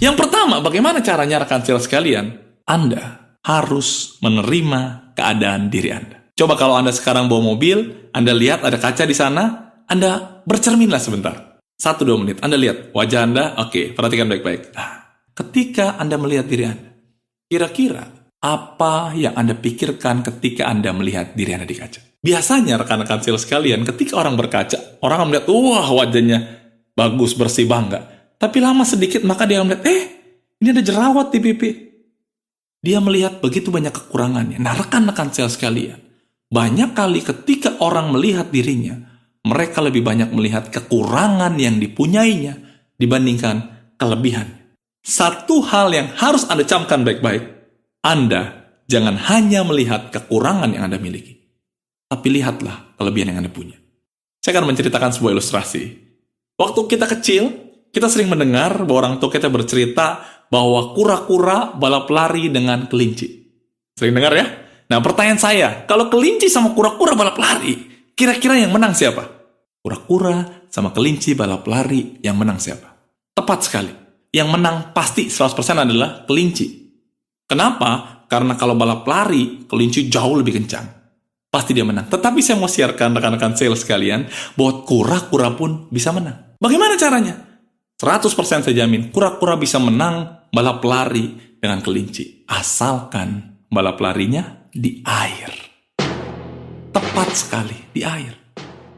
Yang pertama, bagaimana caranya rekan sales sekalian? Anda harus menerima keadaan diri Anda. Coba kalau Anda sekarang bawa mobil, Anda lihat ada kaca di sana, Anda bercerminlah sebentar. 1-2 menit, Anda lihat wajah Anda, oke, perhatikan baik-baik. Nah, ketika Anda melihat diri Anda, kira-kira apa yang Anda pikirkan ketika Anda melihat diri Anda di kaca? Biasanya rekan-rekan sales sekalian, ketika orang berkaca, orang akan melihat, wah wajahnya bagus, bersih, bangga. Tapi lama sedikit maka dia melihat, ini ada jerawat di pipi. Dia melihat begitu banyak kekurangannya. Nah, rekan-rekan sales sekalian, banyak kali ketika orang melihat dirinya, mereka lebih banyak melihat kekurangan yang dipunyainya dibandingkan kelebihan. Satu hal yang harus Anda camkan baik-baik, Anda jangan hanya melihat kekurangan yang Anda miliki, tapi lihatlah kelebihan yang Anda punya. Saya akan menceritakan sebuah ilustrasi. Waktu kita kecil, kita sering mendengar bahwa orang tua kita bercerita bahwa kura-kura balap lari dengan kelinci. Sering dengar ya? Nah, pertanyaan saya, kalau kelinci sama kura-kura balap lari, kira-kira yang menang siapa? Kura-kura sama kelinci balap lari, yang menang siapa? Tepat sekali. Yang menang pasti 100% adalah kelinci. Kenapa? Karena kalau balap lari, kelinci jauh lebih kencang. Pasti dia menang. Tetapi saya mau siarkan rekan-rekan sales sekalian, bahwa kura-kura pun bisa menang. Bagaimana caranya? 100% saya jamin, kura-kura bisa menang balap lari dengan kelinci. Asalkan balap larinya di air. Tepat sekali, di air.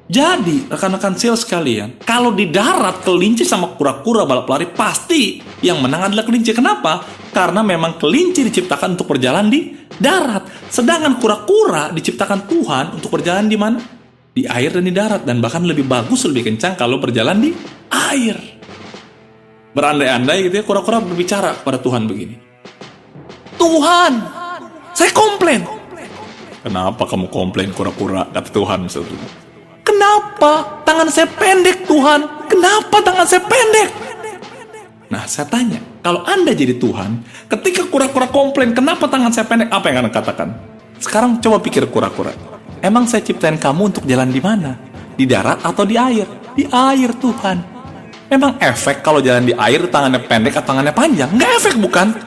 Jadi, rekan-rekan sales sekalian, kalau di darat kelinci sama kura-kura balap lari, pasti yang menang adalah kelinci. Kenapa? Karena memang kelinci diciptakan untuk berjalan di darat. Sedangkan kura-kura diciptakan Tuhan untuk berjalan di mana? Di air dan di darat. Dan bahkan lebih bagus, lebih kencang kalau berjalan di air. Berandai-andai gitu ya, kura-kura berbicara kepada Tuhan begini. Tuhan, saya komplain. Kenapa kamu komplain kura-kura? Kata Tuhan maksudnya. Kenapa tangan saya pendek Tuhan? Kenapa tangan saya pendek? Nah, saya tanya, kalau Anda jadi Tuhan, ketika kura-kura komplain, kenapa tangan saya pendek? Apa yang Anda katakan? Sekarang coba pikir kura-kura. Emang saya ciptain kamu untuk jalan di mana? Di darat atau di air? Di air Tuhan. Memang efek kalau jalan di air tangannya pendek atau tangannya panjang? Nggak efek bukan?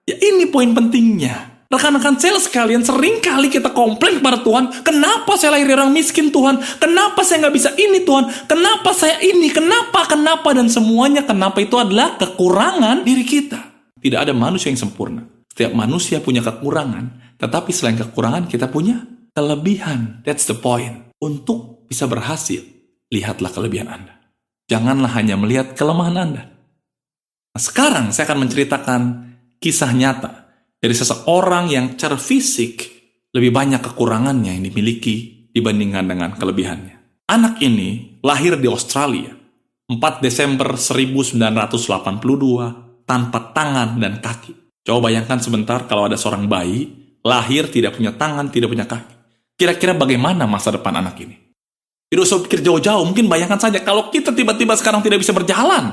Ya ini poin pentingnya. Rekan-rekan sales sekalian, sering kali kita komplain kepada Tuhan, kenapa saya lahir orang miskin Tuhan? Kenapa saya nggak bisa ini Tuhan? Kenapa saya ini? Kenapa? Dan semuanya kenapa itu adalah kekurangan diri kita. Tidak ada manusia yang sempurna. Setiap manusia punya kekurangan. Tetapi selain kekurangan, kita punya kelebihan. That's the point. Untuk bisa berhasil, lihatlah kelebihan Anda. Janganlah hanya melihat kelemahan Anda. Nah, sekarang saya akan menceritakan kisah nyata dari seseorang yang secara fisik lebih banyak kekurangannya yang dimiliki dibandingkan dengan kelebihannya. Anak ini lahir di Australia 4 Desember 1982 tanpa tangan dan kaki. Coba bayangkan sebentar kalau ada seorang bayi lahir tidak punya tangan, tidak punya kaki. Kira-kira bagaimana masa depan anak ini? Tidak usah pikir jauh-jauh, mungkin bayangkan saja kalau kita tiba-tiba sekarang tidak bisa berjalan.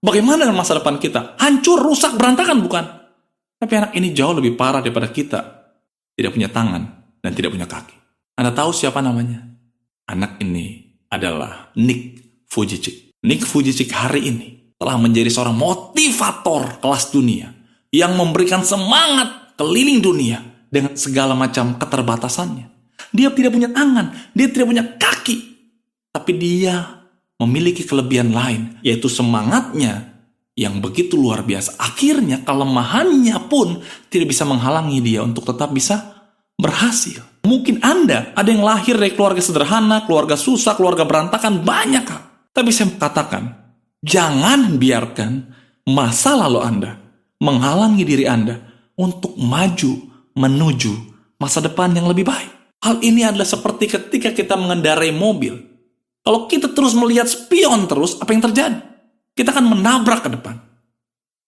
Bagaimana dengan masa depan kita? Hancur, rusak, berantakan bukan? Tapi anak ini jauh lebih parah daripada kita. Tidak punya tangan dan tidak punya kaki. Anda tahu siapa namanya? Anak ini adalah Nick Vujicic. Nick Vujicic hari ini telah menjadi seorang motivator kelas dunia yang memberikan semangat keliling dunia dengan segala macam keterbatasannya. Dia tidak punya tangan, dia tidak punya kaki, tapi dia memiliki kelebihan lain, yaitu semangatnya yang begitu luar biasa. Akhirnya kelemahannya pun tidak bisa menghalangi dia untuk tetap bisa berhasil. Mungkin Anda ada yang lahir dari keluarga sederhana, keluarga susah, keluarga berantakan, banyak hal. Tapi saya katakan, jangan biarkan masa lalu Anda menghalangi diri Anda untuk maju menuju masa depan yang lebih baik. Hal ini adalah seperti ketika kita mengendarai mobil. Kalau kita terus melihat spion terus, apa yang terjadi? Kita akan menabrak ke depan.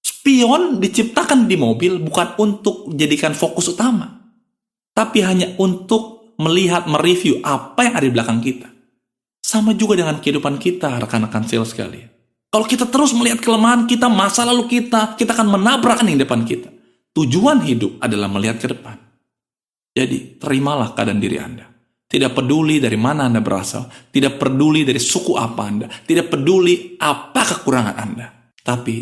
Spion diciptakan di mobil bukan untuk dijadikan fokus utama, tapi hanya untuk melihat, mereview apa yang ada di belakang kita. Sama juga dengan kehidupan kita, rekan-rekan sales sekalian. Kalau kita terus melihat kelemahan kita, masa lalu kita akan menabrak yang di depan kita. Tujuan hidup adalah melihat ke depan. Jadi, terimalah keadaan diri Anda. Tidak peduli dari mana Anda berasal, tidak peduli dari suku apa Anda, tidak peduli apa kekurangan Anda. Tapi,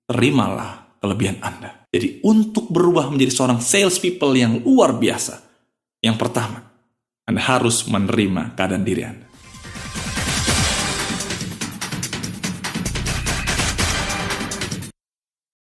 terimalah kelebihan Anda. Jadi untuk berubah menjadi seorang salespeople yang luar biasa, yang pertama, Anda harus menerima keadaan diri Anda.